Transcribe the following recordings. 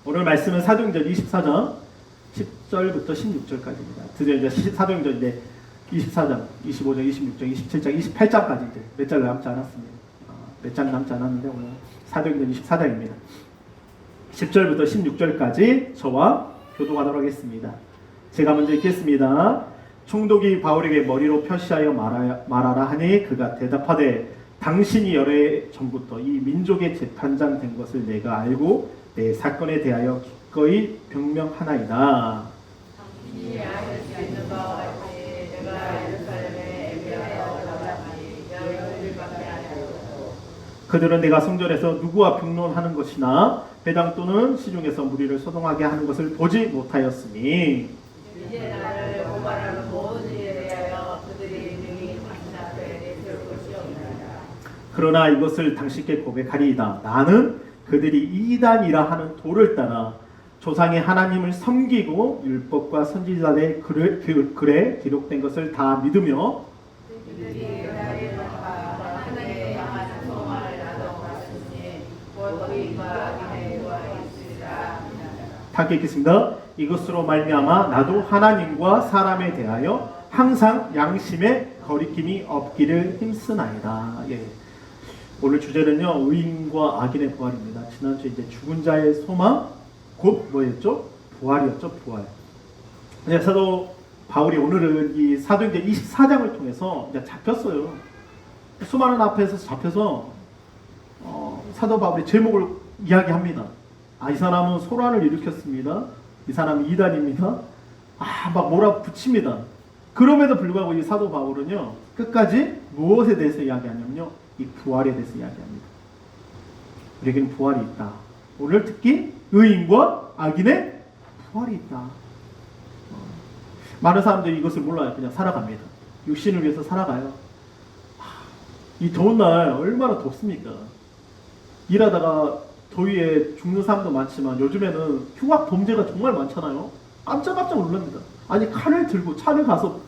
오늘 말씀은 사도행전 24장 10절부터 16절까지입니다. 드디어 이제 사도행전 이제 24장, 25장, 26장, 27장, 28장까지 이제 몇 장 남지 않았습니다. 몇 장 남지 않았는데 오늘 사도행전 24장입니다. 10절부터 16절까지 저와 교도하도록 하겠습니다. 제가 먼저 읽겠습니다. 총독이 바울에게 머리로 표시하여 말하라 하니 그가 대답하되 당신이 여러 해 전부터 이 민족의 재판장 된 것을 내가 알고 내 사건에 대하여 기꺼이 병명하나이다. 당신이 아실 수 있는 바와 같이 내가 예루살렘에 예배하여 나왔지 열흘밖에 아니하였고 그들은 내가 성전에서 누구와 병론하는 것이나 회당 또는 시중에서 무리를 소동하게 하는 것을 보지 못하였으니 이제 나를 고발하는 모든 일에 대하여 그들이 능히 당신 앞에 내세울 것이 없나이다. 그러나 이것을 당신께 고백하리이다. 나는 그들이 이단이라 하는 도를 따라 조상의 하나님을 섬기고 율법과 선지자의 글에 기록된 것을 다 믿으며 그들이 나의 전파 하나님의 향한 소망을 나도 받으니 곧 의인과 악인의 와 있으리라. 함께 읽겠습니다. 이것으로 말미암아 나도 하나님과 사람에 대하여 항상 양심의 거리낌이 없기를 힘쓰나이다. 예. 오늘 주제는요, 의인과 악인의 부활입니다. 지난주에 이제 죽은 자의 소망, 곧 뭐였죠? 부활이었죠, 부활. 네, 사도 바울이 오늘은 이 사도행전 24장을 통해서 이제 잡혔어요. 수많은 앞에서 잡혀서 사도 바울이 제목을 이야기합니다. 이 사람은 소란을 일으켰습니다. 이 사람은 이단입니다. 막 몰아붙입니다. 그럼에도 불구하고 이 사도 바울은요, 끝까지 무엇에 대해서 이야기하냐면요, 이 부활에 대해서 이야기합니다. 우리에게는 부활이 있다. 오늘 특히 의인과 악인의 부활이 있다. 많은 사람들이 이것을 몰라요. 그냥 살아갑니다. 육신을 위해서 살아가요. 이 더운 날 얼마나 덥습니까? 일하다가 더위에 죽는 사람도 많지만 요즘에는 흉악 범죄가 정말 많잖아요. 깜짝깜짝 놀랍니다. 아니 칼을 들고 차를 가서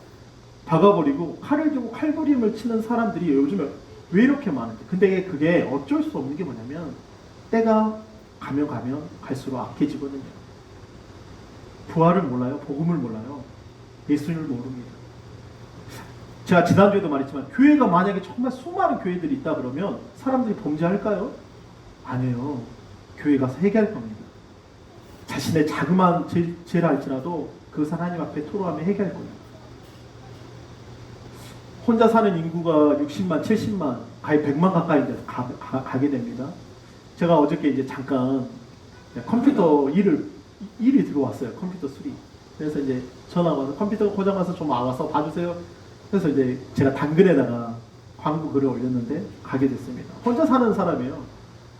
박아버리고 칼을 들고 칼부림을 치는 사람들이 요즘에 왜 이렇게 많은지. 근데 그게 어쩔 수 없는 게 뭐냐면 때가 가면 갈수록 악해지거든요. 부활을 몰라요. 복음을 몰라요. 예수님을 모릅니다. 제가 지난주에도 말했지만 교회가 만약에 정말 수많은 교회들이 있다 그러면 사람들이 범죄할까요? 아니에요. 교회 가서 해결할 겁니다. 자신의 자그마한 죄를 할지라도 그것을 하나님 앞에 토로하며 해결할 거예요. 혼자 사는 인구가 60만, 70만, 거의 100만 가까이 이제 가게 됩니다. 제가 어저께 이제 잠깐 컴퓨터 일이 들어왔어요. 컴퓨터 수리. 그래서 이제 전화 와서 컴퓨터 고장 나서 좀 와서 봐주세요. 그래서 이제 제가 당근에다가 광고 글을 올렸는데 가게 됐습니다. 혼자 사는 사람이에요.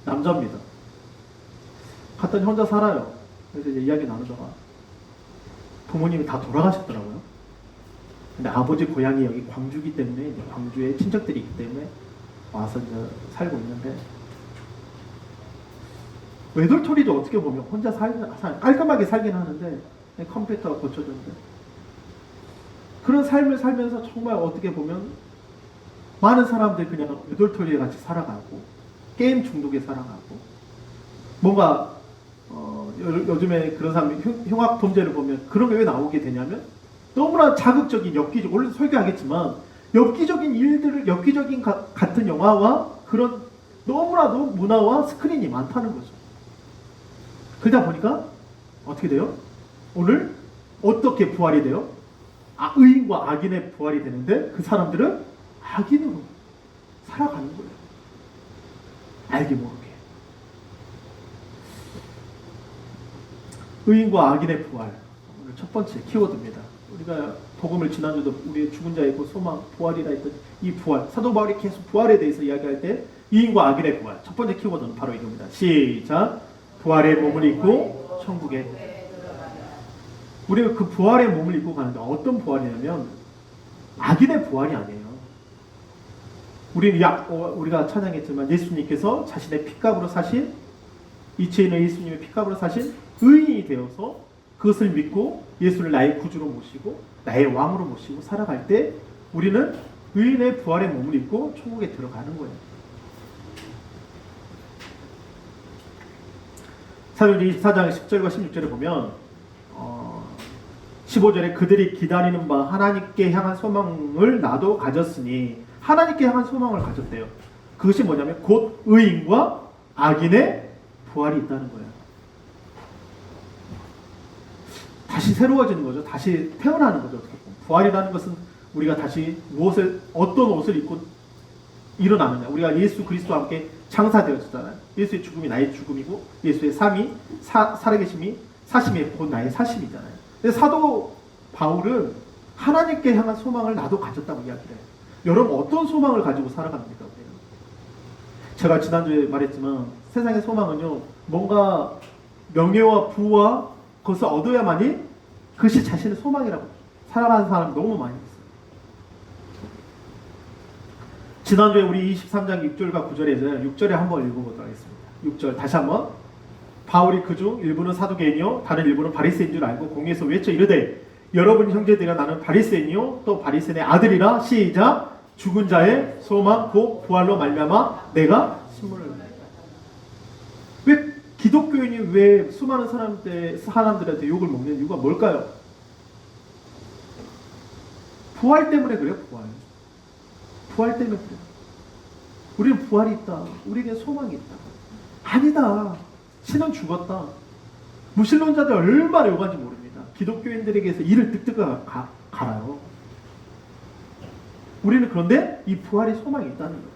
남자입니다. 갔더니 혼자 살아요. 그래서 이제 이야기 나누다가 부모님이 다 돌아가셨더라고요. 근데 아버지 고향이 여기 광주기 때문에 이제 광주에 친척들이 있기 때문에 와서 이제 살고 있는데 외돌토리도 어떻게 보면 혼자 깔끔하게 살긴 하는데 컴퓨터가 고쳐졌는데 그런 삶을 살면서 정말 어떻게 보면 많은 사람들이 그냥 외돌토리에 같이 살아가고 게임 중독에 살아가고 뭔가 요즘에 그런 사람이 흉악 범죄를 보면 그런 게 왜 나오게 되냐면 너무나 자극적인 엽기적, 원래 설교하겠지만 엽기적인 같은 영화와 그런 너무나도 문화와 스크린이 많다는 거죠. 그러다 보니까 어떻게 돼요? 오늘 어떻게 부활이 돼요? 의인과 악인의 부활이 되는데 그 사람들은 악인으로 살아가는 거예요. 알게 모르게. 의인과 악인의 부활. 오늘 첫 번째 키워드입니다. 우리가 복음을 지난주도 우리의 죽은 자의 그 소망, 부활이라 했던 이 부활. 사도 바울이 계속 부활에 대해서 이야기할 때 의인과 악인의 부활. 첫 번째 키워드는 바로 이겁니다. 시작. 부활의 몸을 입고 천국에. 우리가 그 부활의 몸을 입고 가는데 어떤 부활이냐면 악인의 부활이 아니에요. 우리가 찬양했지만 예수님께서 자신의 피값으로 사신 이치에 있는 예수님의 피값으로 사신 의인이 되어서 그것을 믿고 예수를 나의 구주로 모시고 나의 왕으로 모시고 살아갈 때 우리는 의인의 부활의 몸을 입고 천국에 들어가는 거예요. 사도행전 24장 10절과 16절에 보면 15절에 그들이 기다리는 바 하나님께 향한 소망을 나도 가졌으니, 하나님께 향한 소망을 가졌대요. 그것이 뭐냐면 곧 의인과 악인의 부활이 있다는 거예요. 다시 새로워지는 거죠. 다시 태어나는 거죠. 부활이라는 것은 우리가 다시 어떤 옷을 입고 일어나느냐. 우리가 예수 그리스도와 함께 장사되었잖아요. 예수의 죽음이 나의 죽음이고 예수의 삶이 살아계심이 사심이 곧 나의 사심이잖아요. 근데 사도 바울은 하나님께 향한 소망을 나도 가졌다고 이야기를 해요. 여러분 어떤 소망을 가지고 살아갑니까? 우리는? 제가 지난주에 말했지만 세상의 소망은요, 뭔가 명예와 부와 그것을 얻어야만이 그것이 자신의 소망이라고 살아가는 사람 너무 많이 있어요. 지난주에 우리 23장 6절과 9절에서 6절에 한번 읽어보도록 하겠습니다. 6절 다시 한번. 바울이 그중 일부는 사두개인이요 다른 일부는 바리새인 줄 알고 공회에서 외쳐 이르되 여러분 형제들아 나는 바리새인이요 또 바리새인의 아들이라. 시작. 죽은 자의 소망 곧 부활로 말미암아 내가 신문을. 왜 기독교인이 왜 수많은 사람들한테 욕을 먹는 이유가 뭘까요? 부활 때문에 그래요. 부활 때문에 그래요. 우리는 부활이 있다. 우리에게 소망이 있다. 아니다. 신은 죽었다. 무신론자들 얼마나 욕하는지 모릅니다. 기독교인들에게서 이를 득득 갈아요. 우리는 그런데 이 부활의 소망이 있다는 거예요.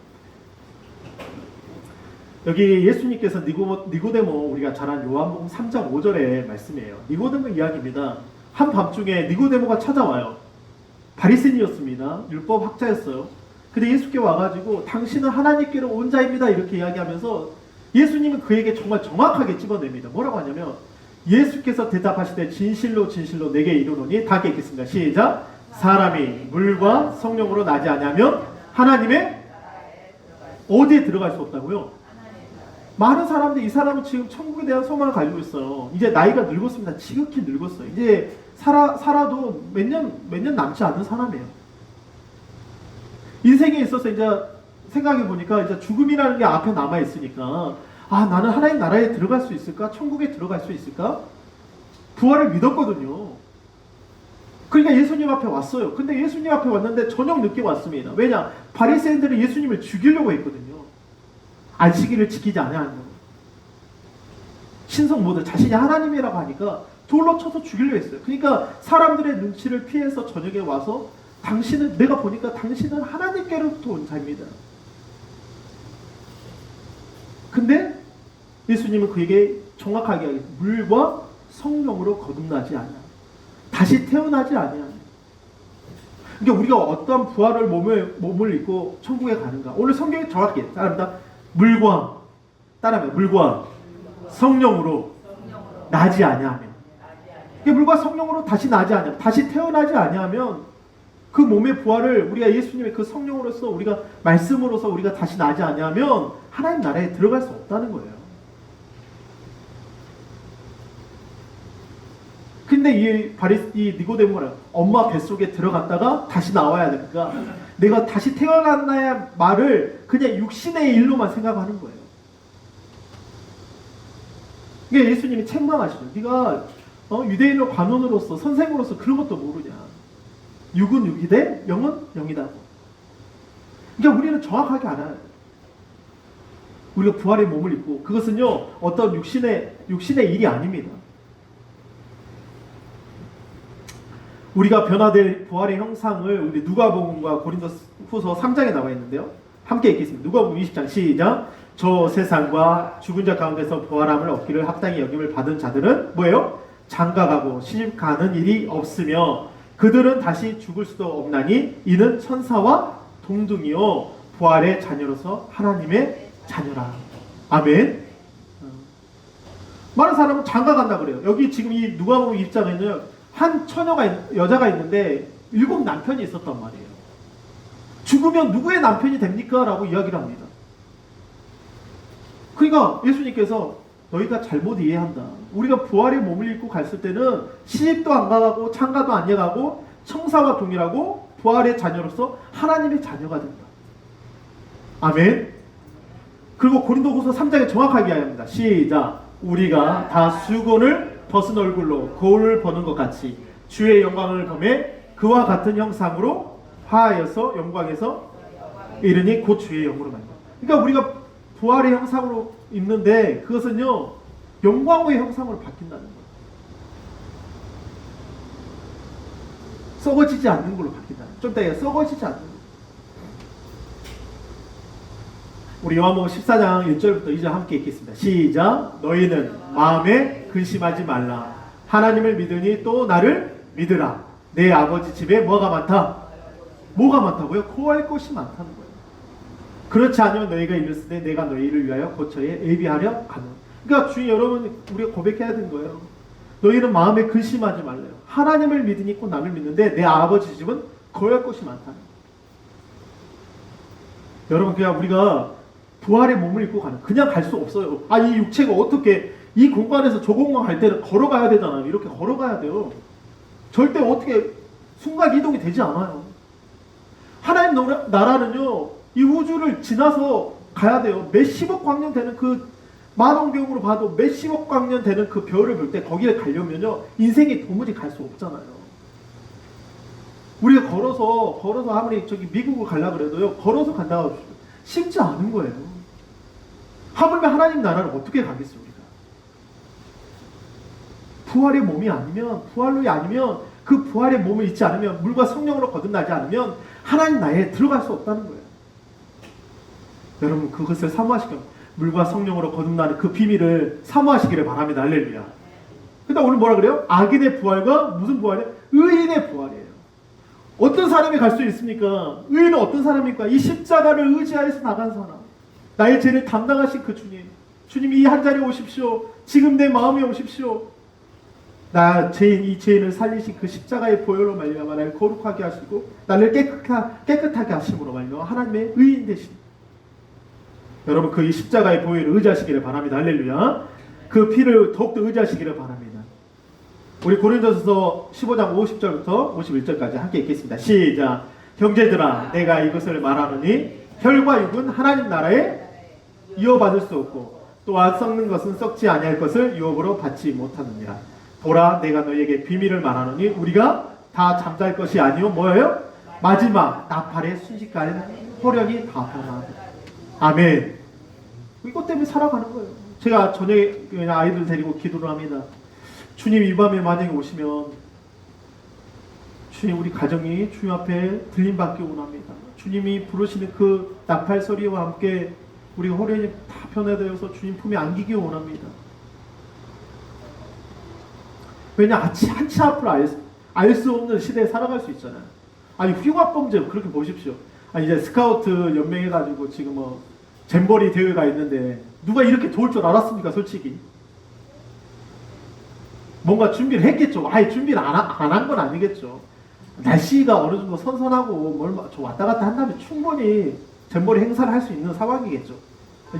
여기 예수님께서 니고데모, 우리가 잘 아는 요한복음 3장 5절의 말씀이에요. 니고데모 이야기입니다. 한밤중에 니고데모가 찾아와요. 바리새인이었습니다. 율법 학자였어요. 근데 예수께 와가지고 당신은 하나님께로 온 자입니다 이렇게 이야기하면서 예수님은 그에게 정말 정확하게 집어냅니다. 뭐라고 하냐면 예수께서 대답하시되 진실로 진실로 내게 이르노니 다 읽겠습니다. 시작. 사람이 물과 성령으로 나지 아니하면 하나님의 어디에 들어갈 수 없다고요? 많은 사람들이 이 사람은 지금 천국에 대한 소망을 가지고 있어요. 이제 나이가 늙었습니다. 지극히 늙었어요. 이제 살아도 몇 년 남지 않은 사람이에요. 인생에 있어서 이제 생각해 보니까 이제 죽음이라는 게 앞에 남아 있으니까 나는 하나님 나라에 들어갈 수 있을까? 천국에 들어갈 수 있을까? 부활을 믿었거든요. 그러니까 예수님 앞에 왔어요. 근데 예수님 앞에 왔는데 저녁 늦게 왔습니다. 왜냐? 바리새인들은 예수님을 죽이려고 했거든요. 안식일을 지키지 않아하는 거. 신성 모드 자신이 하나님이라고 하니까 돌로 쳐서 죽이려고 했어요. 그러니까 사람들의 눈치를 피해서 저녁에 와서 내가 보니까 당신은 하나님께로부터 온 자입니다. 근데 예수님은 그에게 정확하게 하겠습니다. 물과 성령으로 거듭나지 않아. 다시 태어나지 아니하네. 그러니까 우리가 어떤 부활을 몸을 입고 천국에 가는가. 오늘 성경이 정확히 따라합니다. 물과 성령으로 나지 아니하면. 그러니까 물과 성령으로 다시 나지 아니하면, 다시 태어나지 아니하면 그 몸의 부활을 우리가 예수님의 그 성령으로서 우리가 말씀으로서 우리가 다시 나지 아니하면 하나님 나라에 들어갈 수 없다는 거예요. 근데 이 니고데모는 엄마 뱃속에 들어갔다가 다시 나와야 되니까 내가 다시 태어났나야 말을 그냥 육신의 일로만 생각하는 거예요. 이게 예수님이 책망하시죠. 네가 유대인의 관원으로서 선생으로서 그런 것도 모르냐. 육은 육이되 영은 영이다고. 그러니까 우리는 정확하게 알아야 돼요. 우리가 부활의 몸을 입고 그것은요 어떤 육신의 일이 아닙니다. 우리가 변화될 부활의 형상을 우리 누가복음과 고린도후서 3장에 나와 있는데요. 함께 읽겠습니다. 누가복음 20장 시작. 저 세상과 죽은 자 가운데서 부활함을 얻기를 합당히 여김을 받은 자들은 뭐예요? 장가가고 시집가는 일이 없으며 그들은 다시 죽을 수도 없나니 이는 천사와 동등이요 부활의 자녀로서 하나님의 자녀라. 아멘. 많은 사람은 장가간다 그래요. 여기 지금 이 누가복음 20장에는 한 여자가 있는데 7 남편이 있었단 말이에요. 죽으면 누구의 남편이 됩니까? 라고 이야기를 합니다. 그러니까 예수님께서 너희가 잘못 이해한다. 우리가 부활의 몸을 입고 갔을 때는 시집도 안 가고 창가도 안 여가고 청사와 동일하고 부활의 자녀로서 하나님의 자녀가 된다. 아멘. 그리고 고린도후서 3장에 정확하게 이야기합니다. 시작. 우리가 다 수건을 벗은 얼굴로 거울을 보는 것 같이 주의 영광을 보매 그와 같은 형상으로 화하여서 영광에서 이르니 곧 주의 영으로 말이야. 그러니까 우리가 부활의 형상으로 있는데 그것은요 영광의 형상으로 바뀐다는 거예요. 썩어지지 않는 걸로 바뀐다. 좀 이따 썩어지지 않는 거. 우리 요한복음 14장 1절부터 2절 함께 읽겠습니다. 시작. 너희는 마음에 근심하지 말라. 하나님을 믿으니 또 나를 믿으라. 내 아버지 집에 뭐가 많다? 뭐가 많다고요? 구할 것이 많다는 거예요. 그렇지 않으면 너희가 이르시되 내가 너희를 위하여 고처에 예비하려 가는. 그러니까 주님 여러분 우리가 고백해야 되는 거예요. 너희는 마음에 근심하지 말래요. 하나님을 믿으니 꼭 나를 믿는데 내 아버지 집은 구할 것이 많다는 거예요. 여러분 그냥 우리가 부활의 몸을 입고 가는 그냥 갈 수 없어요. 이 육체가 어떻게 이 공간에서 저 공간 갈 때는 걸어가야 되잖아요. 이렇게 걸어가야 돼요. 절대 어떻게 순간 이동이 되지 않아요. 하나님 나라는요 이 우주를 지나서 가야 돼요. 몇십억 광년 되는 그 만원경으로 봐도 몇십억 광년 되는 그 별을 볼 때 거기를 가려면요 인생이 도무지 갈 수 없잖아요. 우리가 걸어서 아무리 저기 미국을 가려고 그래도요 걸어서 간다고 쉽지 않은 거예요. 하물며 하나님 나라를 어떻게 가겠어요 우리가? 부활의 몸이 아니면 부활로이 아니면 그 부활의 몸을 잊지 않으면 물과 성령으로 거듭나지 않으면 하나님 나라에 들어갈 수 없다는 거예요. 여러분 그것을 사모하시길 물과 성령으로 거듭나는 그 비밀을 사모하시기를 바랍니다. 할렐루야. 근데 오늘 뭐라 그래요? 악인의 부활과 무슨 부활이에요? 의인의 부활이에요. 어떤 사람이 갈 수 있습니까? 의인은 어떤 사람입니까? 이 십자가를 의지하여서 나간 사람. 나의 죄를 담당하신 그 주님. 주님이 이 한 자리에 오십시오. 지금 내 마음에 오십시오. 이 죄인을 살리신 그 십자가의 보혈로 말미암아 나를 거룩하게 하시고 나를 깨끗하게 하심으로 말미암아 하나님의 의인 되신. 여러분 그 이 십자가의 보혈을 의지하시기를 바랍니다. 할렐루야. 그 피를 더욱더 의지하시기를 바랍니다. 우리 고린도서서 15장 50절부터 51절까지 함께 읽겠습니다. 시작. 형제들아 내가 이것을 말하노니 혈과 육은 하나님 나라에 이어받을 수 없고 또한 썩는 것은 썩지 아니할 것을 유업으로 받지 못하느니라. 보라 내가 너희에게 비밀을 말하노니 우리가 다 잠잘 것이 아니요 뭐예요? 마지막 나팔의 순식간에 호령이 다 변하다. 아멘. 이것 때문에 살아가는 거예요. 제가 저녁에 그냥 아이들 데리고 기도를 합니다. 주님 이 밤에 만약에 오시면 주님 우리 가정이 주님 앞에 들림받기 원합니다. 주님이 부르시는 그 나팔 소리와 함께 우리 호련이 다 변화되어서 주님 품에 안기기 원합니다. 왜냐 한치 앞을 알 수 없는 시대에 살아갈 수 있잖아요. 흉악범죄 그렇게 보십시오. 이제 스카우트 연맹해가지고 지금 잼버리 대회가 있는데 누가 이렇게 좋을 줄 알았습니까? 솔직히 뭔가 준비를 했겠죠. 준비를 안 한 건 아니겠죠. 날씨가 어느 정도 선선하고 왔다 갔다 한다면 충분히 잼버리 행사를 할 수 있는 상황이겠죠.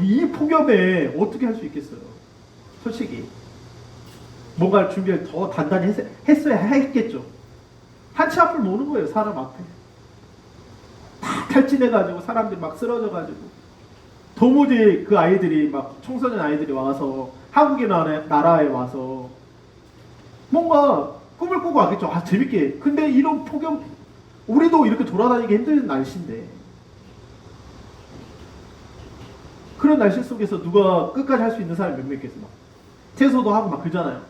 이 폭염에 어떻게 할 수 있겠어요? 솔직히 뭔가 준비를 더 단단히 했어야 했겠죠. 한치 앞을 모는 거예요. 사람 앞에 다 탈진해가지고 사람들이 막 쓰러져가지고 도무지 그 아이들이 막 청소년 아이들이 와서 한국의 나라에 와서 뭔가 꿈을 꾸고 왔겠죠. 재밌게. 근데 이런 폭염 우리도 이렇게 돌아다니기 힘든 날씨인데 그런 날씨 속에서 누가 끝까지 할 수 있는 사람이 몇 명 있겠어. 퇴소도 하고 막 그러잖아요.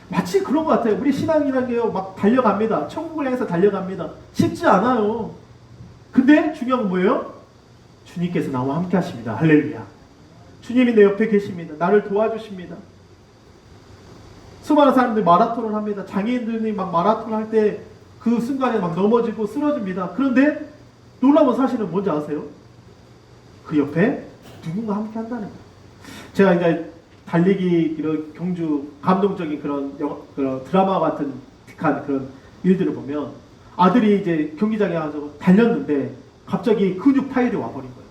마치 그런 것 같아요. 우리 신앙이라는 게요 막 달려갑니다. 천국을 향해서 달려갑니다. 쉽지 않아요. 근데 중요한 건 뭐예요? 주님께서 나와 함께 하십니다. 할렐루야. 주님이 내 옆에 계십니다. 나를 도와주십니다. 수많은 사람들이 마라톤을 합니다. 장애인들이 막 마라톤 할 때 그 순간에 막 넘어지고 쓰러집니다. 그런데 놀라운 사실은 뭔지 아세요? 그 옆에 누군가 함께 한다는 거예요. 제가 이제 달리기 이런 경주 감동적인 그런 드라마 같은 그런 일들을 보면 아들이 이제 경기장에 가서 달렸는데 갑자기 근육 파열이 와버린 거예요.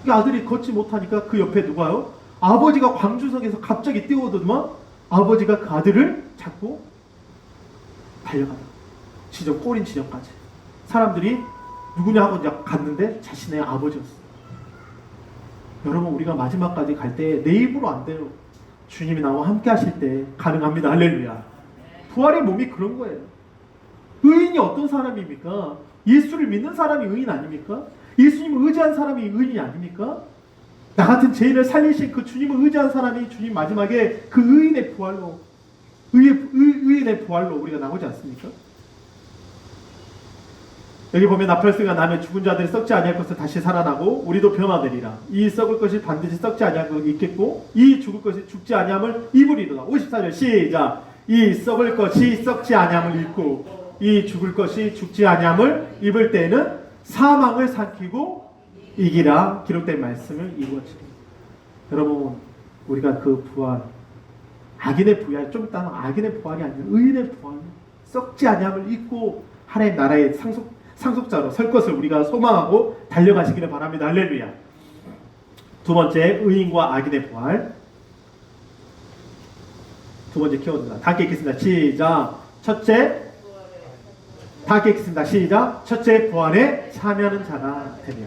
그 아들이 걷지 못하니까 그 옆에 누가요? 아버지가 광주성에서 갑자기 뛰어오더만 아버지가 그 아들을 잡고 달려가요. 꼬린 지점까지. 사람들이 누구냐 하고 이제 갔는데 자신의 아버지였어요. 여러분 우리가 마지막까지 갈 때 내 입으로 안 돼요. 주님이 나와 함께 하실 때 가능합니다. 할렐루야. 부활의 몸이 그런 거예요. 의인이 어떤 사람입니까? 예수를 믿는 사람이 의인 아닙니까? 예수님을 의지한 사람이 의인이 아닙니까? 나 같은 죄인을 살리신 그 주님을 의지한 사람이 주님 마지막에 그 의인의 부활로 의인의 부활로 우리가 나오지 않습니까? 여기 보면 나팔소리가 나면 죽은 자들이 썩지 아니할 것을 다시 살아나고 우리도 변화되리라. 이 썩을 것이 반드시 썩지 아니할 것이 있겠고 이 죽을 것이 죽지 아니함을 입으리로다. 54절 시작. 이 썩을 것이 썩지 아니함을 입고 이 죽을 것이 죽지 아니함을 입을 때에는 사망을 삼키고 이기라. 기록된 말씀을 이루어지리. 여러분, 우리가 그 부활, 악인의 부활, 좀 이따는 악인의 부활이 아니라 의인의 부활, 썩지 아니함을 입고 하나님 나라의 상속자로 설 것을 우리가 소망하고 달려가시기를 바랍니다. 할렐루야. 두 번째, 의인과 악인의 부활. 두 번째 키워드다. 다 함께 읽겠습니다. 시작. 첫째, 다 함께 읽겠습니다. 시작. 첫째, 부활에 참여하는 자가 되리라.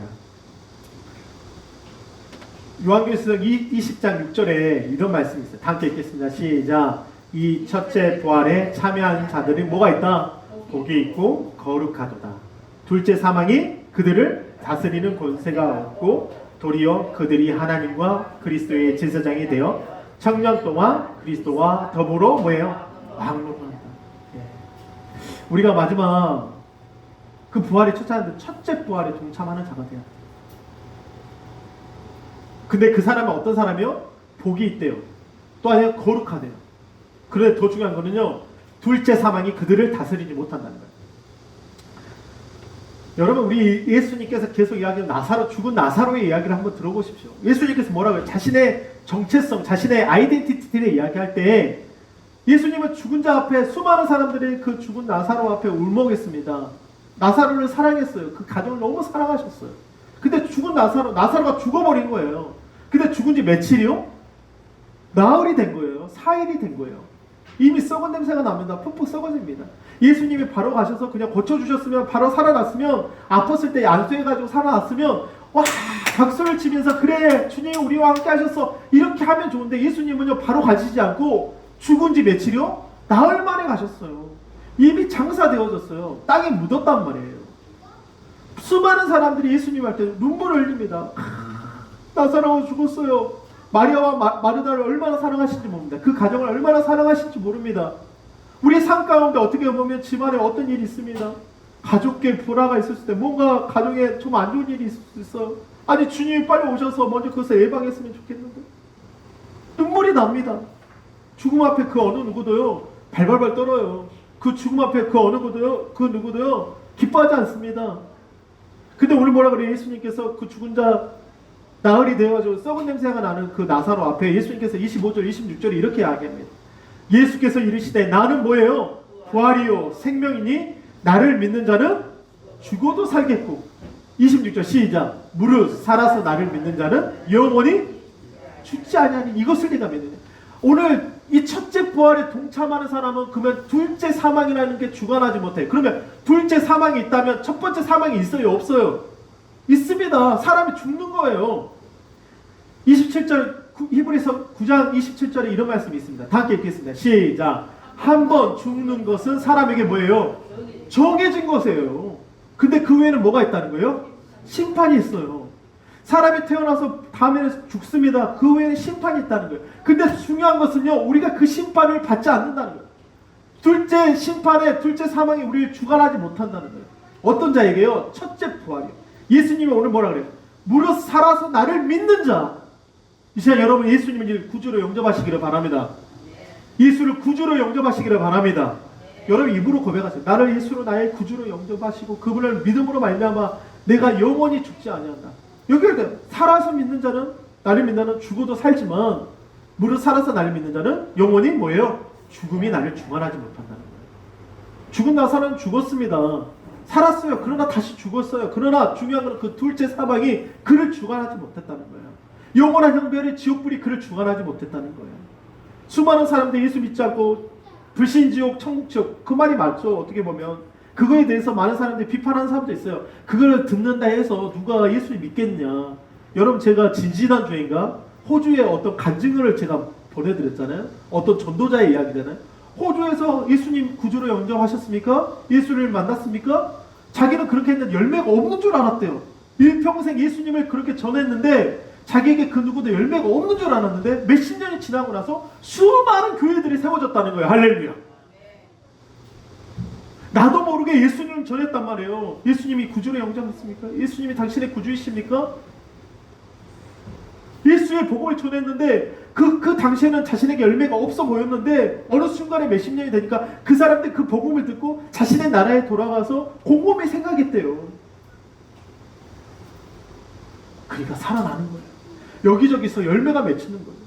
요한계시록 20장 6절에 이런 말씀이 있어요. 다 함께 읽겠습니다. 시작. 이 첫째 부활에 참여하는 자들이 뭐가 있다? 복이 있고 거룩하도다. 둘째 사망이 그들을 다스리는 권세가 없고 도리어 그들이 하나님과 그리스도의 제사장이 되어 청년 동안 그리스도와 더불어 뭐예요? 왕노합니다. 예. 우리가 마지막 그 부활이 첫째 부활에 동참하는 자가 돼요. 근데 그 사람은 어떤 사람이요? 복이 있대요. 또 아니면 거룩하대요. 그런데 더 중요한 거는요, 둘째 사망이 그들을 다스리지 못한다는 거예요. 여러분, 우리 예수님께서 계속 이야기하는 죽은 나사로의 이야기를 한번 들어보십시오. 예수님께서 뭐라고 해요? 자신의 정체성, 자신의 아이덴티티를 이야기할 때 예수님은 죽은 자 앞에 수많은 사람들이 그 죽은 나사로 앞에 울먹였습니다. 나사로를 사랑했어요. 그 가정을 너무 사랑하셨어요. 근데 죽은 나사로가 죽어버린 거예요. 근데 죽은 지 며칠이요? 나흘이 된 거예요. 4일이 된 거예요. 이미 썩은 냄새가 납니다. 푹푹 썩어집니다. 예수님이 바로 가셔서 그냥 고쳐주셨으면, 바로 살아났으면, 아팠을 때 안수해가지고 살아났으면, 와, 박수를 치면서, 그래, 주님 우리와 함께 하셨어. 이렇게 하면 좋은데, 예수님은요, 바로 가시지 않고, 죽은 지 며칠이요? 나흘 만에 가셨어요. 이미 장사되어졌어요. 땅에 묻었단 말이에요. 수많은 사람들이 예수님 할 때 눈물을 흘립니다. 나사로가 죽었어요. 마리아와 마르다를 얼마나 사랑하신지 모릅니다. 그 가정을 얼마나 사랑하신지 모릅니다. 우리 삶 가운데 어떻게 보면 집안에 어떤 일이 있습니다. 가족계 불화가 있었을 때 뭔가 가정에 좀 안 좋은 일이 있어요. 아니 주님이 빨리 오셔서 먼저 그것을 예방했으면 좋겠는데 눈물이 납니다. 죽음 앞에 그 어느 누구도요 발발발 떨어요. 그 죽음 앞에 그 어느 누구도요 기뻐하지 않습니다. 근데 오늘 뭐라 그래요? 예수님께서 그 죽은 자 나흘이 되어가지고 썩은 냄새가 나는 그 나사로 앞에 예수님께서 25절 26절에 이렇게 이야기합니다. 예수께서 이르시되 나는 뭐예요? 부활이요 생명이니 나를 믿는 자는 죽어도 살겠고 26절 시작. 무릇 살아서 나를 믿는 자는 영원히 죽지 아니하니 이것을 내가 믿느냐. 오늘 이 첫째 부활에 동참하는 사람은 그러면 둘째 사망이라는 게 주관하지 못해. 그러면 둘째 사망이 있다면 첫 번째 사망이 있어요? 없어요? 있습니다. 사람이 죽는 거예요. 27절 히브리서 9장 27절에 이런 말씀이 있습니다. 다 함께 읽겠습니다. 시작. 한 번 죽는 것은 사람에게 뭐예요? 정해진 것이에요. 근데 그 외에는 뭐가 있다는 거예요? 심판이 있어요. 사람이 태어나서 다음에는 죽습니다. 그 외에는 심판이 있다는 거예요. 근데 중요한 것은요, 우리가 그 심판을 받지 않는다는 거예요. 둘째 심판에, 둘째 사망이 우리를 주관하지 못한다는 거예요. 어떤 자에게요? 첫째 부활이요. 예수님이 오늘 뭐라 그래요? 무릇 살아서 나를 믿는 자. 이 시간 여러분 예수님을 구주로 영접하시기를 바랍니다. 예수를 구주로 영접하시기를 바랍니다. 여러분 입으로 고백하세요. 나를 예수로 나의 구주로 영접하시고 그분을 믿음으로 말미암아 내가 영원히 죽지 아니한다. 여기를 살아서 믿는 자는 나를 믿는 자는 죽어도 살지만 무릇 살아서 나를 믿는 자는 영원히 뭐예요? 죽음이 나를 주관하지 못한다는 거예요. 죽은 나사로는 죽었습니다. 살았어요. 그러나 다시 죽었어요. 그러나 중요한 건 그 둘째 사망이 그를 주관하지 못했다는 거예요. 영원한 형벌의 지옥불이 그를 주관하지 못했다는 거예요. 수많은 사람들이 예수 믿지 않고 불신지옥, 천국지옥 그 말이 맞죠. 어떻게 보면 그거에 대해서 많은 사람들이 비판하는 사람도 있어요. 그걸 듣는다 해서 누가 예수를 믿겠냐. 여러분 제가 지난주인가 호주의 어떤 간증을 제가 보내드렸잖아요. 어떤 전도자의 이야기잖아요. 호주에서 예수님 구주로 영접하셨습니까? 예수를 만났습니까? 자기는 그렇게 했는데 열매가 없는 줄 알았대요. 일평생 예수님을 그렇게 전했는데 자기에게 그 누구도 열매가 없는 줄 알았는데 몇십 년이 지나고 나서 수많은 교회들이 세워졌다는 거예요. 할렐루야. 나도 모르게 예수님을 전했단 말이에요. 예수님이 구주로 영접했습니까? 예수님이 당신의 구주이십니까? 예수의 복음을 전했는데 그 당시에는 자신에게 열매가 없어 보였는데 어느 순간에 몇십 년이 되니까 그 사람들 그 복음을 듣고 자신의 나라에 돌아가서 곰곰이 생각했대요. 그러니까 살아나는 거예요. 여기저기서 열매가 맺히는 거예요.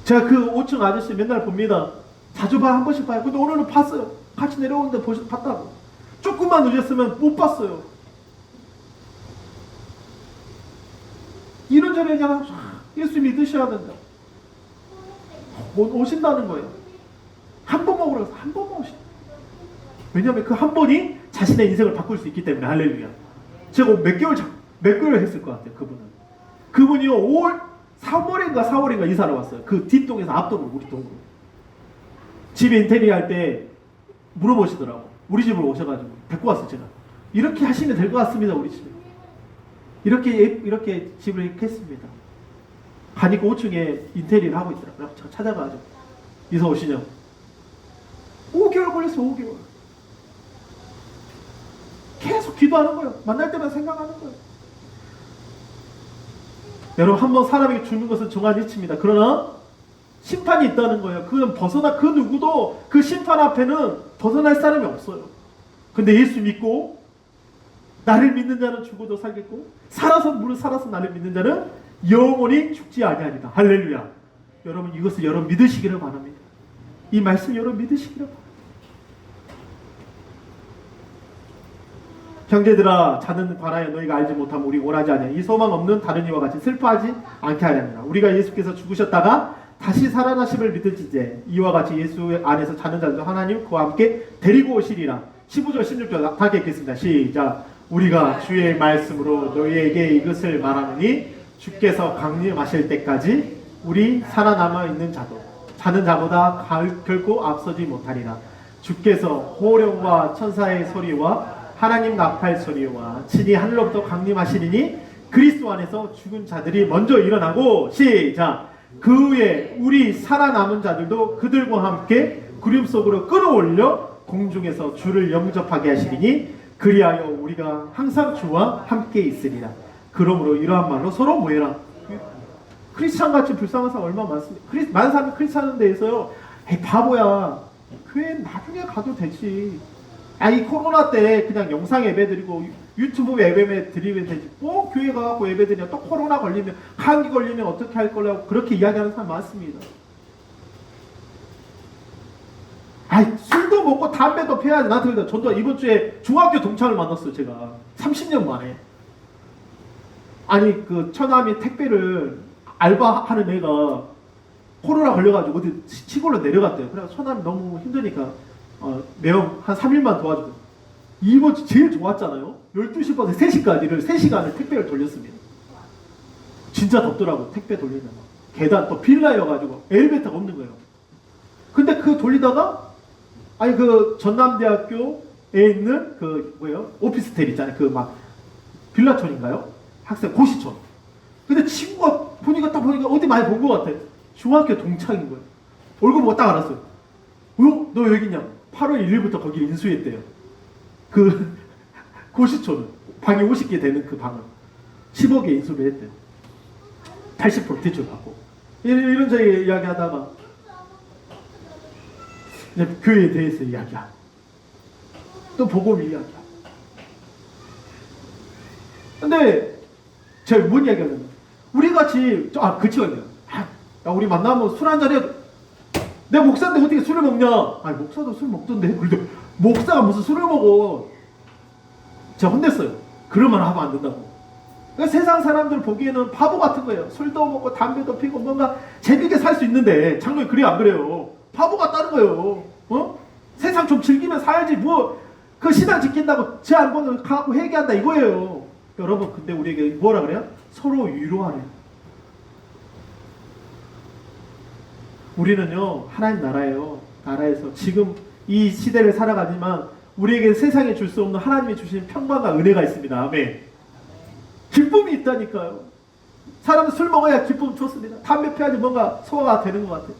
제가 그 5층 아저씨 맨날 봅니다. 자주 봐, 한 번씩 봐요. 근데 오늘은 봤어요. 같이 내려오는데 봤다고. 조금만 늦었으면 못 봤어요. 이런저런 얘기하면 예수 믿으셔야 된다. 못 오신다는 거예요. 한 번 먹으러 가서 한 번만 오신다. 왜냐하면 그 한 번이 자신의 인생을 바꿀 수 있기 때문에. 할렐루야. 제가 몇 개월 했을 것 같아요. 그분이요 3월인가 이사를 왔어요. 그 뒷동에서 앞동으로 우리 동으로. 집에 인테리어 할 때 물어보시더라고. 우리 집으로 오셔가지고 데리고 왔어요. 제가 이렇게 하시면 될 것 같습니다. 우리 집에 이렇게 집을 이렇게 했습니다. 가니까 5층에 인테리어를 하고 있더라고요. 제가 찾아가지고 이사 오시냐고. 5개월 걸렸어. 5개월 계속 기도하는 거예요. 만날 때마다 생각하는 거예요. 여러분, 한번 사람에게 주는 것은 정한 이치입니다. 그러나 심판이 있다는 거예요. 그건 그 누구도 그 심판 앞에는 벗어날 사람이 없어요. 근데 예수 믿고 나를 믿는 자는 죽어도 살겠고 살아서 나를 믿는 자는 영원히 죽지 아니하리라. 할렐루야. 여러분, 이것을 여러분 믿으시기를 바랍니다. 이 말씀 여러분 믿으시기를 바랍니다. 형제들아, 자는 관하여 너희가 알지 못하면 우리가 원하지 아니하냐. 이 소망 없는 다른 이와 같이 슬퍼하지 않게 하렵니다. 우리가 예수께서 죽으셨다가 다시 살아나심을 믿을지제 이와 같이 예수 안에서 자는 자들도 하나님 그와 함께 데리고 오시리라. 15절 16절 다 읽겠습니다. 시작. 우리가 주의 말씀으로 너희에게 이것을 말하느니 주께서 강림하실 때까지 우리 살아남아 있는 자도 자는 자보다 결코 앞서지 못하리라. 주께서 호령과 천사의 소리와 하나님 나팔 소리와 친히 하늘로부터 강림하시리니 그리스도 안에서 죽은 자들이 먼저 일어나고 시작. 그 후에 우리 살아남은 자들도 그들과 함께 구름 속으로 끌어올려 공중에서 주를 영접하게 하시리니 그리하여 우리가 항상 주와 함께 있으리라. 그러므로 이러한 말로 서로 모여라. 크리스찬같이 불쌍한 사람 얼마나 많습니까? 많은 사람이 크리스찬에 대해서요, 에이 바보야, 교회 나중에 가도 되지. 이 코로나 때 그냥 영상 예배 드리고 유튜브 예배 드리면 되지. 꼭 교회 가고 예배 드리면 또 코로나 걸리면, 감기 걸리면 어떻게 할 거라고 그렇게 이야기하는 사람 많습니다. 술도 먹고 담배도 피워야지. 나한테 전도 이번 주에 중학교 동창을 만났어요. 제가 30년 만에. 그 처남이 택배를 알바하는 애가 코로나 걸려가지고 어디 시골로 내려갔대요. 그래서 처남이 너무 힘드니까 매형 한 3일만 도와주고 이번 주 제일 좋았잖아요. 12시부터 3시까지를 3시간을 택배를 돌렸습니다. 진짜 덥더라고. 택배 돌리면 계단 또 빌라여가지고 엘리베이터가 없는 거예요. 근데 그 돌리다가 그 전남대학교에 있는 오피스텔 있잖아요. 빌라촌인가요? 학생 고시촌. 근데 친구가 딱 보니까 어디 많이 본 것 같아. 중학교 동창인 거예요. 얼굴 보고 딱 알았어요. 너 여기 있냐? 8월 1일부터 거기 인수했대요. 그 고시촌은 방이 50개 되는 그 방을 10억에 인수를 했대요. 80% 대출 받고. 이런 저희 이야기하다가 이제 교회에 대해서 이야기하고 또 복음 이야기하고. 근데 제가 뭔 이야기하냐면 우리 같이 그치거든요. 우리 만나면 술 한잔 해야 내가 목사인데 어떻게 술을 먹냐? 목사도 술 먹던데. 근데 목사가 무슨 술을 먹어? 제가 혼냈어요. 그러면 하면 안 된다고. 그러니까 세상 사람들 보기에는 바보 같은 거예요. 술도 먹고 담배도 피고 뭔가 재밌게 살 수 있는데 장로님 그래요 안 그래요? 바보 같다는 거예요. 세상 좀 즐기면 살지 그 신앙 지킨다고 제 한 번을 가고 회개한다 이거예요. 여러분, 근데 우리에게 뭐라 그래요? 서로 위로하래요. 우리는요 하나님 나라예요. 나라에서 지금 이 시대를 살아가지만 우리에게 세상에 줄 수 없는 하나님이 주신 평강과 은혜가 있습니다. 아멘. 기쁨이 있다니까요. 사람은 술 먹어야 기쁨 좋습니다. 담배 피워야지 뭔가 소화가 되는 것 같아요.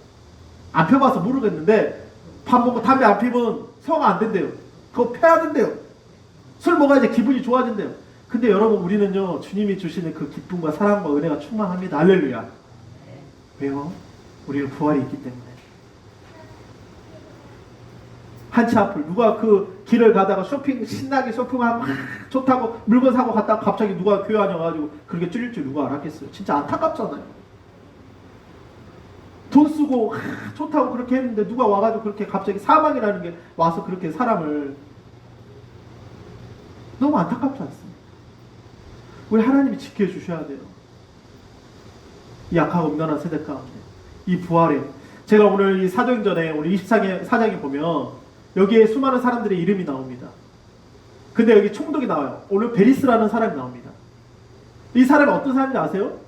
안 펴봐서 모르겠는데 밥 먹고 담배 안 피우면 소화가 안 된대요. 그거 펴야 된대요. 술 먹어야지 기분이 좋아진대요. 근데 여러분 우리는요 주님이 주시는 그 기쁨과 사랑과 은혜가 충만합니다. 할렐루야. 왜요? 우리는 부활이 있기 때문에. 한치 앞을 누가 그 길을 가다가 신나게 쇼핑하고 좋다고 물건 사고 갔다가 갑자기 누가 교회 안에 와가지고 그렇게 찔릴 줄 누가 알았겠어요. 진짜 안타깝잖아요. 돈 쓰고 좋다고 그렇게 했는데 누가 와가지고 그렇게 갑자기 사망이라는 게 와서 그렇게 사람을, 너무 안타깝지 않습니까? 우리 하나님이 지켜주셔야 돼요. 이 약하고 음란한 세대 가운데 이 부활에, 제가 오늘 이 사도행전에 우리 24장에 보면 여기에 수많은 사람들의 이름이 나옵니다. 근데 여기 총독이 나와요. 오늘 베리스라는 사람이 나옵니다. 이 사람이 어떤 사람인지 아세요?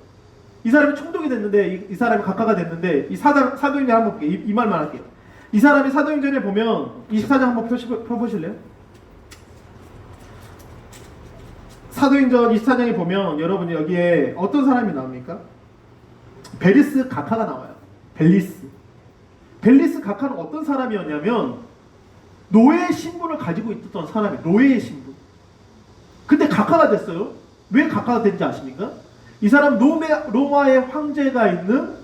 이 사람이 총독이 됐는데, 이 사람이 각하가 됐는데, 이 사도행전 한번 볼게요. 이 말만 할게요. 이 사람이 사도행전에 보면 24장 한번 펴보실래요? 사도행전 24장에 보면 여러분 여기에 어떤 사람이 나옵니까? 베리스 각하가 나와요. 벨리스 각하는 어떤 사람이었냐면 노예의 신분을 가지고 있었던 사람이, 노예의 신분. 근데 각하가 됐어요. 왜 각하가 된지 아십니까? 이 사람 로마의 황제가 있는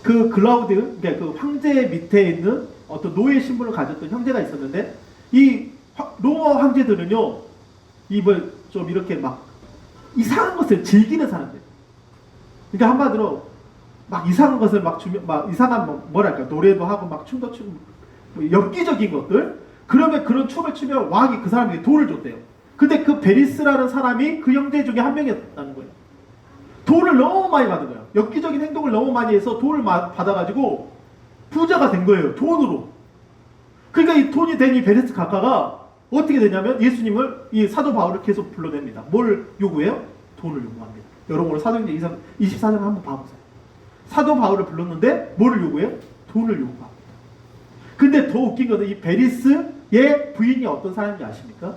그 클라우드, 그러니까 그 황제 밑에 있는 어떤 노예 신분을 가졌던 형제가 있었는데, 이 로마 황제들은요, 좀 이렇게 막 이상한 것을 즐기는 사람들. 그러니까 한마디로 막 이상한 것을 막 이상한 뭐랄까 노래도 하고 막 춤도 추고 엽기적인 것들. 그러면 그런 춤을 추면 왕이 그 사람에게 돈을 줬대요. 근데 그 베리스라는 사람이 그 형제 중에 한 명이었다는 거예요. 돈을 너무 많이 받은 거예요. 엽기적인 행동을 너무 많이 해서 돈을 받아가지고 부자가 된 거예요. 돈으로. 그러니까 이 돈이 된 이 베리스 각하가 어떻게 되냐면 예수님을, 이 사도 바울을 계속 불러냅니다. 뭘 요구해요? 돈을 요구합니다. 여러분 오늘 사도행전 24장 한번 봐보세요. 사도 바울을 불렀는데 뭐를 요구해요? 돈을 요구합니다. 근데 더 웃긴 것은 이 베리스의 부인이 어떤 사람인지 아십니까?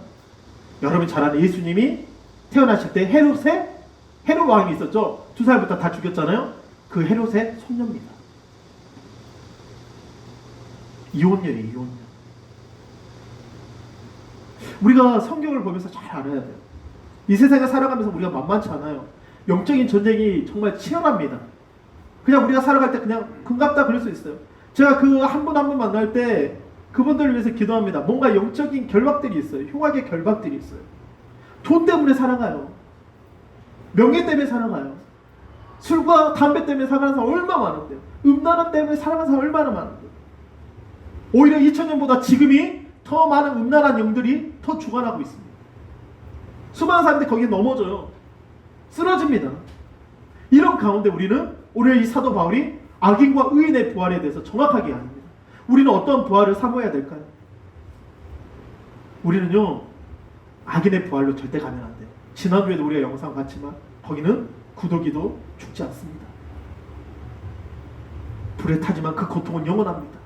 여러분 잘 아는 예수님이 태어나실 때 헤롯 왕이 있었죠. 2살부터 다 죽였잖아요. 그 헤롯의 손녀입니다. 이혼녀예요, 이혼녀. 우리가 성경을 보면서 잘 알아야 돼요. 이 세상에 살아가면서 우리가 만만치 않아요. 영적인 전쟁이 정말 치열합니다. 그냥 우리가 살아갈 때 그냥 금갑다 그럴 수 있어요. 제가 그 한 분 한 분 만날 때 그분들을 위해서 기도합니다. 뭔가 영적인 결박들이 있어요. 흉악의 결박들이 있어요. 돈 때문에 살아가요. 명예 때문에 살아가요. 술과 담배 때문에 살아가는 사람 얼마나 많은데요. 음란함 때문에 살아가는 사람 얼마나 많은데요. 오히려 2000년보다 지금이 더 많은 음란한 영들이 더 주관하고 있습니다. 수많은 사람들이 거기에 넘어져요. 쓰러집니다. 이런 가운데 우리는 오늘 이 사도 바울이 악인과 의인의 부활에 대해서 정확하게 이야기합니다. 우리는 어떤 부활을 사모해야 될까요? 우리는요, 악인의 부활로 절대 가면 안 돼요. 지난주에도 우리가 영상 봤지만 거기는 구더기도 죽지 않습니다. 불에 타지만 그 고통은 영원합니다.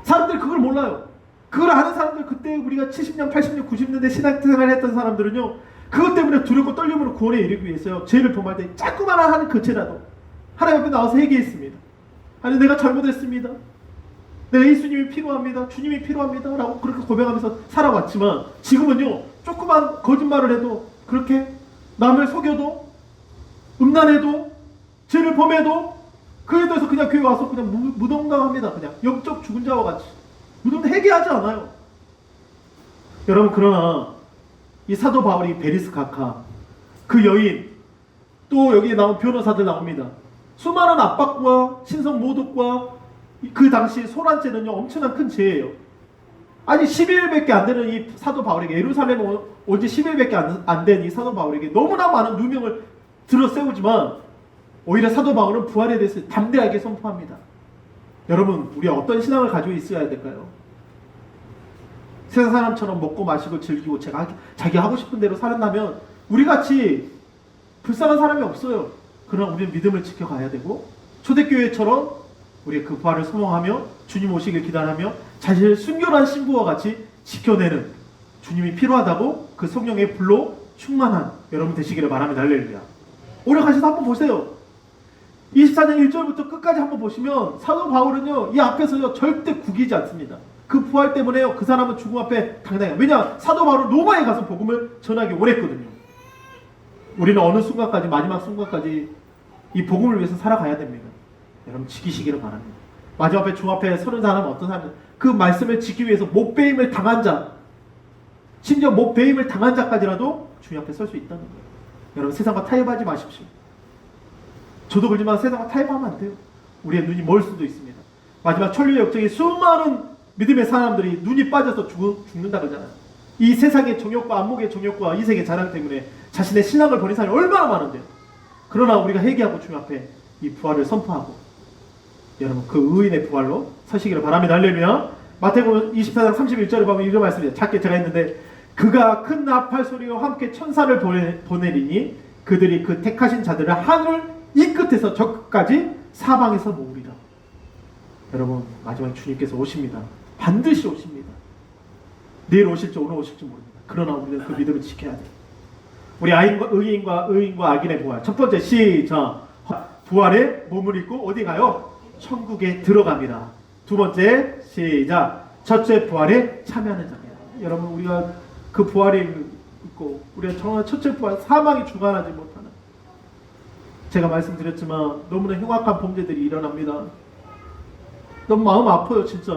사람들이 그걸 몰라요. 그걸 아는 사람들, 그때 우리가 70년, 80년, 90년대 신앙생활을 했던 사람들은요, 그것 때문에 두렵고 떨림으로 구원에 이르기 위해서요, 죄를 범할 때 자꾸만 하는 그 죄라도 하나님 앞에 나와서 회개했습니다. 아니, 내가 잘못했습니다. 내가 예수님이 필요합니다. 주님이 필요합니다. 라고 그렇게 고백하면서 살아왔지만 지금은요, 조그만 거짓말을 해도, 그렇게 남을 속여도, 음란해도, 죄를 범해도 그에 대해서 그냥 교회 와서 그냥 무덤당합니다. 그냥 영적 죽은 자와 같이 무덤 회개하지 않아요. 여러분, 그러나 이 사도 바울이 베리스 각하, 그 여인, 또 여기에 나온 변호사들 나옵니다. 수많은 압박과 신성 모독과 그 당시 소란죄는요, 엄청난 큰 죄예요. 아니 12일밖에 안 되는 이 사도 바울에게, 예루살렘에 온 지 12일밖에 안 된 이 사도 바울에게 너무나 많은 누명을 들어 세우지만 오히려 사도 바울은 부활에 대해서 담대하게 선포합니다. 여러분, 우리가 어떤 신앙을 가지고 있어야 될까요? 세상 사람처럼 먹고 마시고 즐기고 자기 하고 싶은 대로 살았다면 우리같이 불쌍한 사람이 없어요. 그러나 우리는 믿음을 지켜가야 되고 초대교회처럼 우리 그 부활을 소망하며 주님 오시길 기다리며 자신을 순결한 신부와 같이 지켜내는 주님이 필요하다고 그 성령의 불로 충만한 여러분 되시기를 바랍니다. 할렐루야. 오래 가셔서 한번 보세요. 24장 1절부터 끝까지 한번 보시면 사도 바울은요, 이 앞에서요 절대 구기지 않습니다. 그 부활 때문에요, 그 사람은 죽음 앞에 당당해요. 왜냐? 사도 바울은 로마에 가서 복음을 전하기 원했거든요. 우리는 어느 순간까지, 마지막 순간까지 이 복음을 위해서 살아가야 됩니다. 여러분 지키시기를 바랍니다. 마지막 앞에 주 앞에 서는 사람은 어떤 사람은 그 말씀을 지키기 위해서 목배임을 당한 자, 심지어 목배임을 당한 자까지라도 주 앞에 설 수 있다는 거예요. 여러분 세상과 타협하지 마십시오. 저도 그렇지만 세상과 타협하면 안 돼요. 우리의 눈이 멀 수도 있습니다. 마지막 천류의 역정에 수많은 믿음의 사람들이 눈이 빠져서 죽는다 그러잖아요. 이 세상의 정욕과 안목의 정욕과 이 세계 자랑 때문에 자신의 신앙을 버린 사람이 얼마나 많은데요. 그러나 우리가 회개하고 주 앞에 이 부활을 선포하고 여러분 그 의인의 부활로 서시기를 바랍니다. 할렐루야. 마태복음 24장 31절에 보면 이런 말씀이에요. 작게 제가 했는데 그가 큰 나팔 소리와 함께 천사를 보내리니 그들이 그 택하신 자들을 하늘 이 끝에서 저 끝까지 사방에서 모으리라. 여러분 마지막에 주님께서 오십니다. 반드시 오십니다. 내일 오실지 오늘 오실지 모릅니다. 그러나 우리는 그 믿음을 지켜야 돼요. 우리 의인과 악인의 부활. 첫 번째 시작. 부활에 몸을 입고 어디 가요? 천국에 들어갑니다. 두 번째 시작. 첫째 부활에 참여하는 자입니다. 여러분 우리가 그 부활에 있고 우리가 정말 첫째 부활 사망이 주관하지 못하는, 제가 말씀드렸지만 너무나 흉악한 범죄들이 일어납니다. 너무 마음 아파요 진짜.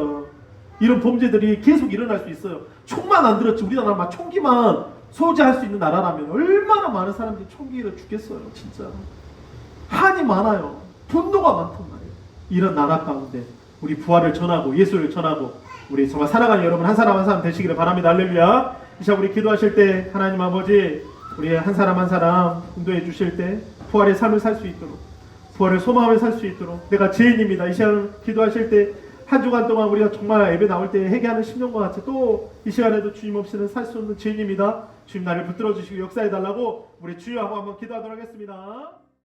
이런 범죄들이 계속 일어날 수 있어요. 총만 안 들었지 우리나라 막 총기만 소지할 수 있는 나라라면 얼마나 많은 사람들이 총기를 죽겠어요. 진짜 한이 많아요. 분노가 많단 말이에요. 이런 나라 가운데 우리 부활을 전하고 예수를 전하고 우리 정말 살아가는 여러분 한 사람 한 사람 되시기를 바랍니다. 할렐루야. 이 시간 우리 기도하실 때 하나님 아버지 우리 한 사람 한 사람 인도해 주실 때 부활의 삶을 살 수 있도록, 부활을 소망하며 살 수 있도록, 내가 죄인입니다. 이 시간 기도하실 때 한 주간 동안 우리가 정말 예배 나올 때 회개하는 심령과 같이 또 이 시간에도 주님 없이는 살 수 없는 죄인입니다. 주님 나를 붙들어 주시고 역사해 달라고 우리 주여 하고 한번 기도하도록 하겠습니다.